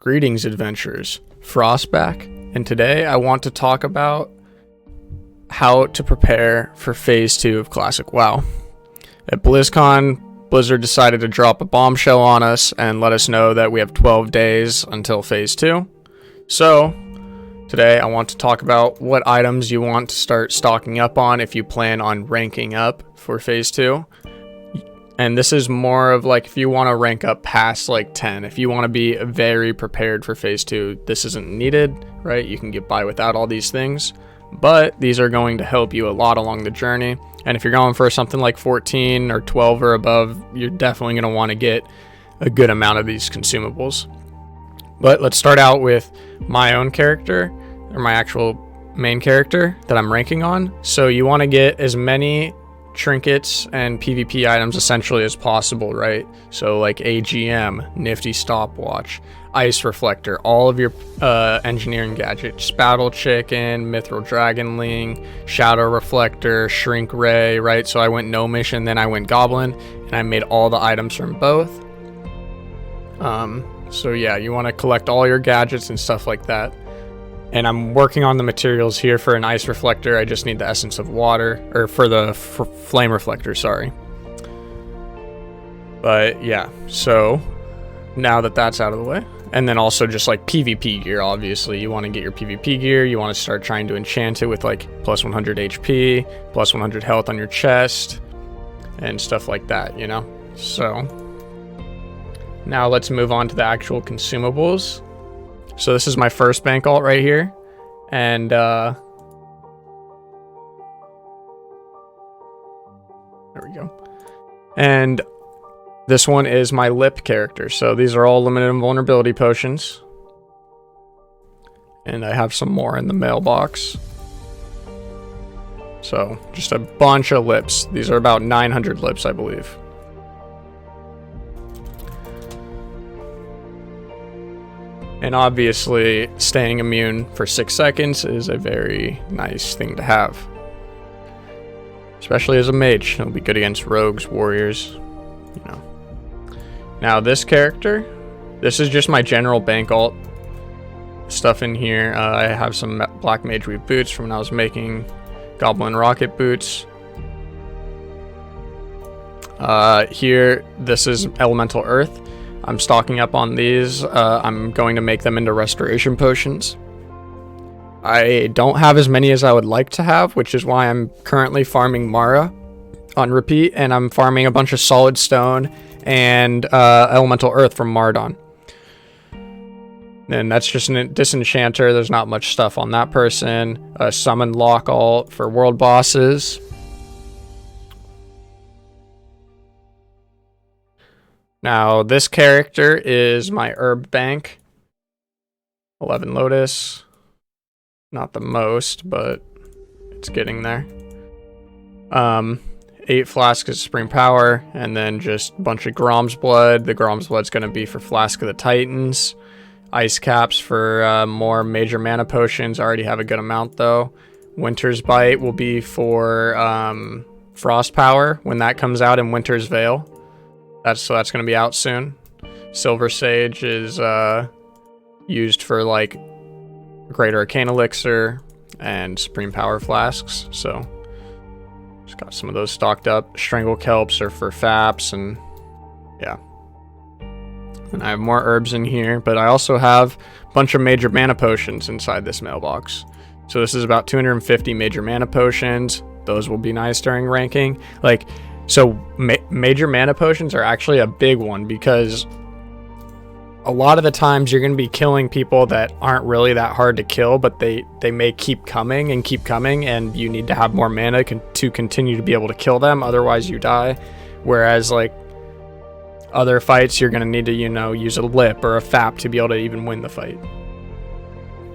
Greetings, adventurers. Frostback, and today I want to talk about how to prepare for Phase 2 of Classic WoW. At BlizzCon, Blizzard decided to drop a bombshell on us and let us know that we have 12 days until Phase 2. So, today I want to talk about what items you want to start stocking up on if you plan on ranking up for Phase 2. And this is more of like if you want to rank up past like 10, if you want to be very prepared for Phase 2, this isn't needed, right? You can get by without all these things, but these are going to help you a lot along the journey. And if you're going for something like 14 or 12 or above, you're definitely going to want to get a good amount of these consumables. But let's start out with my own character, or my actual main character that I'm ranking on. So you want to get as many trinkets and PvP items essentially as possible, right? So like AGM, Nifty Stopwatch, Ice Reflector, all of your engineering gadgets, Battle Chicken, Mithril Dragonling, Shadow Reflector, Shrink Ray, right? So I went Gnomish and then I went Goblin, and I made all the items from both. So yeah, you want to collect all your gadgets and stuff like that. And I'm working on the materials here for an Ice Reflector. I just need the Essence of Water, or for the Flame Reflector, sorry. But yeah, so now that that's out of the way, and then also just like PvP gear, obviously. You want to get your PvP gear. You want to start trying to enchant it with like plus 100 HP, plus 100 health on your chest, and stuff like that, you know? So now let's move on to the actual consumables. So this is my first bank alt right here, and there we go. And this one is my lip character. So these are all limited invulnerability potions, and I have some more in the mailbox. So just a bunch of lips. These are about 900 lips, I believe. And obviously, staying immune for 6 seconds is a very nice thing to have. Especially as a mage. It'll be good against rogues, warriors, you know. Now this character, this is just my general bank alt stuff in here. I have some Black Mage Weave boots from when I was making Goblin Rocket boots. Here, this is Elemental Earth. I'm stocking up on these. I'm going to make them into restoration potions. I don't have as many as I would like to have, which is why I'm currently farming Mara on repeat, and I'm farming a bunch of Solid Stone and Elemental Earth from Mardon. And that's just a disenchanter. There's not much stuff on that person. Summon Lock alt for world bosses. Now, this character is my herb bank. 11 Lotus. Not the most, but it's getting there. 8 Flasks of Supreme Power, and then just a bunch of Grom's Blood. The Grom's Blood's going to be for Flask of the Titans. Ice Caps for more major mana potions. I already have a good amount, though. Winter's Bite will be for Frost Power when that comes out in Winter's Veil. That's going to be out soon. Silver Sage is used for like Greater Arcane Elixir and Supreme Power Flasks. So just got some of those stocked up. Strangle Kelps are for Faps, and yeah. And I have more herbs in here, but I also have a bunch of major mana potions inside this mailbox. So this is about 250 major mana potions. Those will be nice during ranking. Like, so major mana potions are actually a big one, because a lot of the times you're going to be killing people that aren't really that hard to kill, but they may keep coming, and you need to have more mana to continue to be able to kill them, otherwise you die. Whereas like other fights, you're going to need to, you know, use a lip or a fap to be able to even win the fight.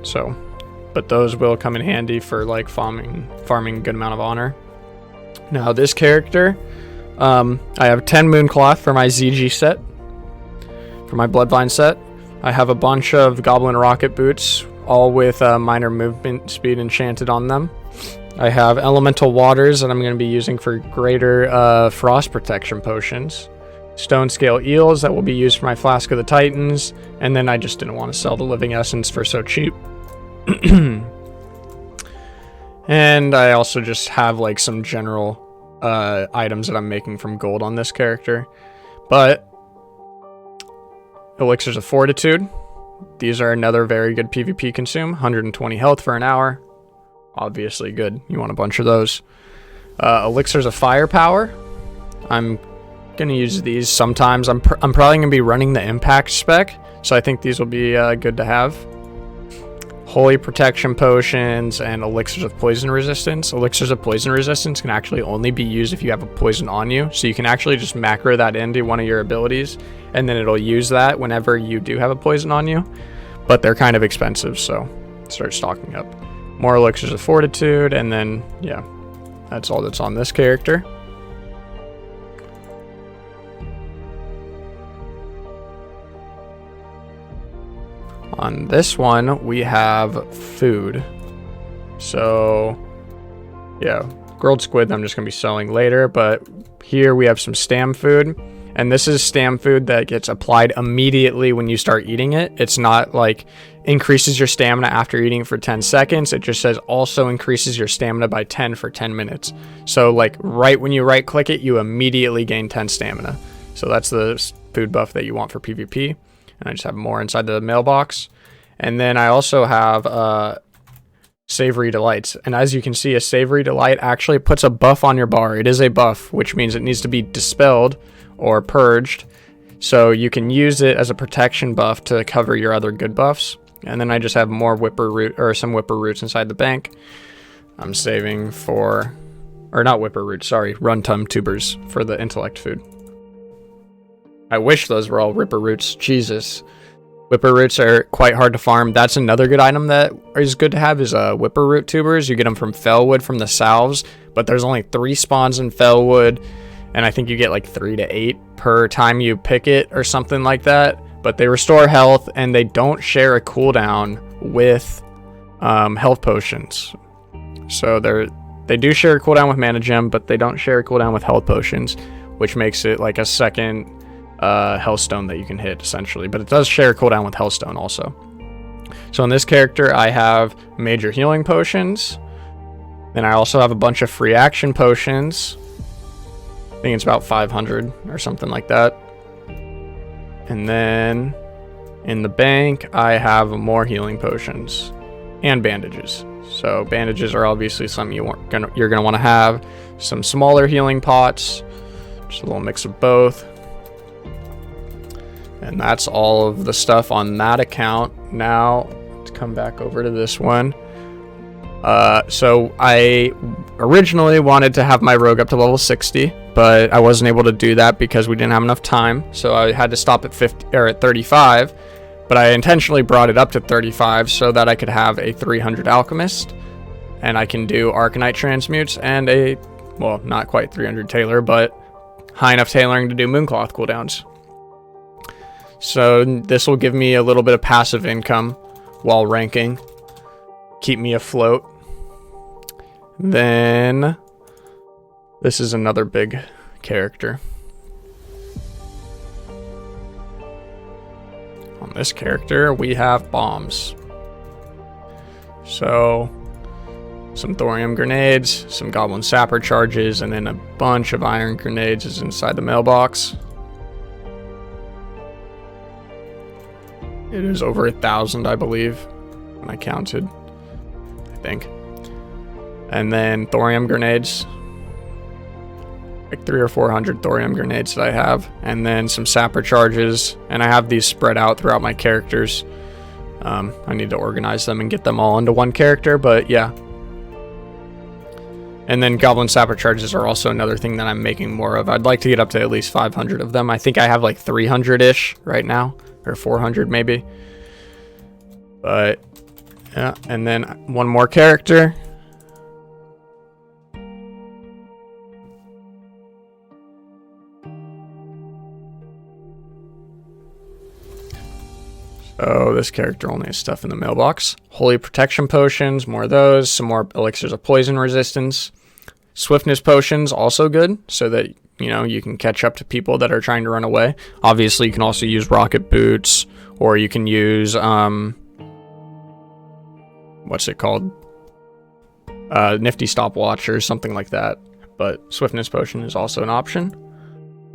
So, but those will come in handy for like farming a good amount of honor. Now this character, I have 10 Mooncloth for my ZG set, for my Bloodvine set. I have a bunch of Goblin Rocket boots, all with minor movement speed enchanted on them. I have Elemental Waters that I'm going to be using for greater frost protection potions. stone scale eels that will be used for my Flask of the Titans, and then I just didn't want to sell the living essence for so cheap. And I also just have like some general items that I'm making from gold on this character. But elixirs of fortitude, these are another very good PvP consume. 120 health for an hour, obviously good, you want a bunch of those. Elixirs of firepower, I'm gonna use these sometimes. I'm probably gonna be running the impact spec, so I think these will be good to have. Holy protection potions and elixirs of poison resistance. Elixirs of poison resistance can actually only be used if you have a poison on you, so you can actually just macro that into one of your abilities, and then it'll use that whenever you do have a poison on you. But they're kind of expensive, so start stocking up. More elixirs of fortitude, and then yeah, that's all that's on this character. On this one, we have food. So, yeah, grilled squid I'm just going to be selling later, but here we have some stam food. And this is stam food that gets applied immediately when you start eating it. It's not like increases your stamina after eating for 10 seconds. It just says also increases your stamina by 10 for 10 minutes. So like right when you right click it, you immediately gain 10 stamina. So that's the food buff that you want for PvP. And I just have more inside the mailbox. And then I also have Savory Delights. And as you can see, a Savory Delight actually puts a buff on your bar. It is a buff, which means it needs to be dispelled or purged. So you can use it as a protection buff to cover your other good buffs. And then I just have more whipper root, or some whipper roots inside the bank. I'm saving for, or not whipper roots, sorry, runtum tubers for the intellect food. I wish those were all whipper roots. Jesus. Whipper roots are quite hard to farm. That's another good item that is good to have is whipper root tubers. You get them from Fellwood from the salves, but there's only 3 spawns in Fellwood, and I think you get like 3 to 8 per time you pick it or something like that. But they restore health, and they don't share a cooldown with health potions. So they do share a cooldown with mana gem, but they don't share a cooldown with health potions, which makes it like a second Hellstone that you can hit essentially, but it does share cooldown with Hellstone also. So in this character I have major healing potions, then I also have a bunch of free action potions. I think it's about 500 or something like that. And then in the bank I have more healing potions and bandages. So bandages are obviously something you're gonna want to have. Some smaller healing pots, just a little mix of both. And that's all of the stuff on that account. Now, let's come back over to this one. So I originally wanted to have my rogue up to level 60, but I wasn't able to do that because we didn't have enough time. So I had to stop at 50 or at 35, but I intentionally brought it up to 35 so that I could have a 300 alchemist, and I can do Arcanite transmutes and a, well, not quite 300 tailor, but high enough tailoring to do Mooncloth cooldowns. So this will give me a little bit of passive income while ranking, keep me afloat. Then this is another big character. On this character we have bombs. So some thorium grenades, some goblin sapper charges, and then a bunch of iron grenades is inside the mailbox. It is over 1,000, I believe, when I counted, I think. And then thorium grenades, like 300 or 400 thorium grenades that I have, and then some sapper charges, and I have these spread out throughout my characters. I need to organize them and get them all into one character, but yeah. And then goblin sapper charges are also another thing that I'm making more of. I'd like to get up to at least 500 of them. I think I have like 300-ish right now. Or 400 maybe. But yeah, and then one more character. So this character only has stuff in the mailbox. Holy protection potions, more of those, some more elixirs of poison resistance, Swiftness potions also good, so that you can catch up to people that are trying to run away. Obviously, you can also use rocket boots, or you can use what's it called? Nifty stopwatch or something like that. But swiftness potion is also an option.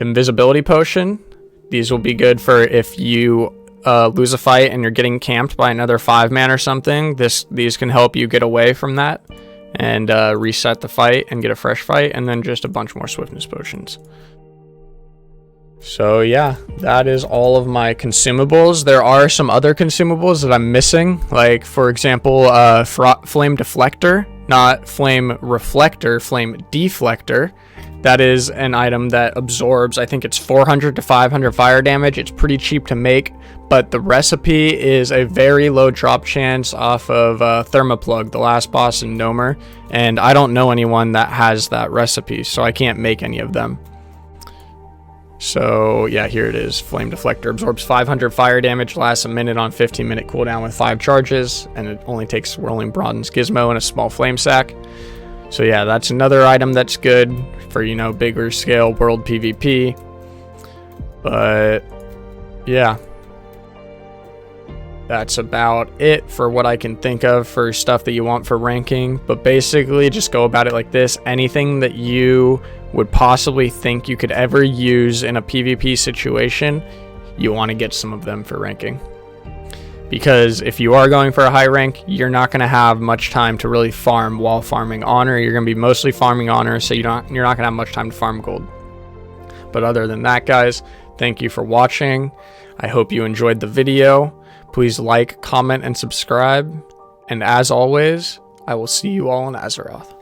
Invisibility potion. These will be good for if you lose a fight and you're getting camped by another 5-man or something. These can help you get away from that and reset the fight and get a fresh fight, and then just a bunch more swiftness potions. So yeah, that is all of my consumables. There are some other consumables that I'm missing, like for example, flame deflector, not flame reflector, flame deflector. That is an item that absorbs, I think it's 400 to 500 fire damage. It's pretty cheap to make, but the recipe is a very low drop chance off of Thermoplug, the last boss in Nomer, and I don't know anyone that has that recipe, so I can't make any of them. So yeah, here it is. Flame deflector absorbs 500 fire damage, lasts a minute on 15-minute cooldown with 5 charges, and it only takes swirling bronze gizmo and a small flame sack. So yeah, that's another item that's good for, bigger scale world PvP. But yeah, that's about it for what I can think of for stuff that you want for ranking. But basically, just go about it like this. Anything that you would possibly think you could ever use in a PvP situation, you want to get some of them for ranking. Because if you are going for a high rank, you're not going to have much time to really farm while farming honor. You're going to be mostly farming honor, so you're not going to have much time to farm gold. But other than that, guys, thank you for watching. I hope you enjoyed the video. Please like, comment, and subscribe. And as always, I will see you all in Azeroth.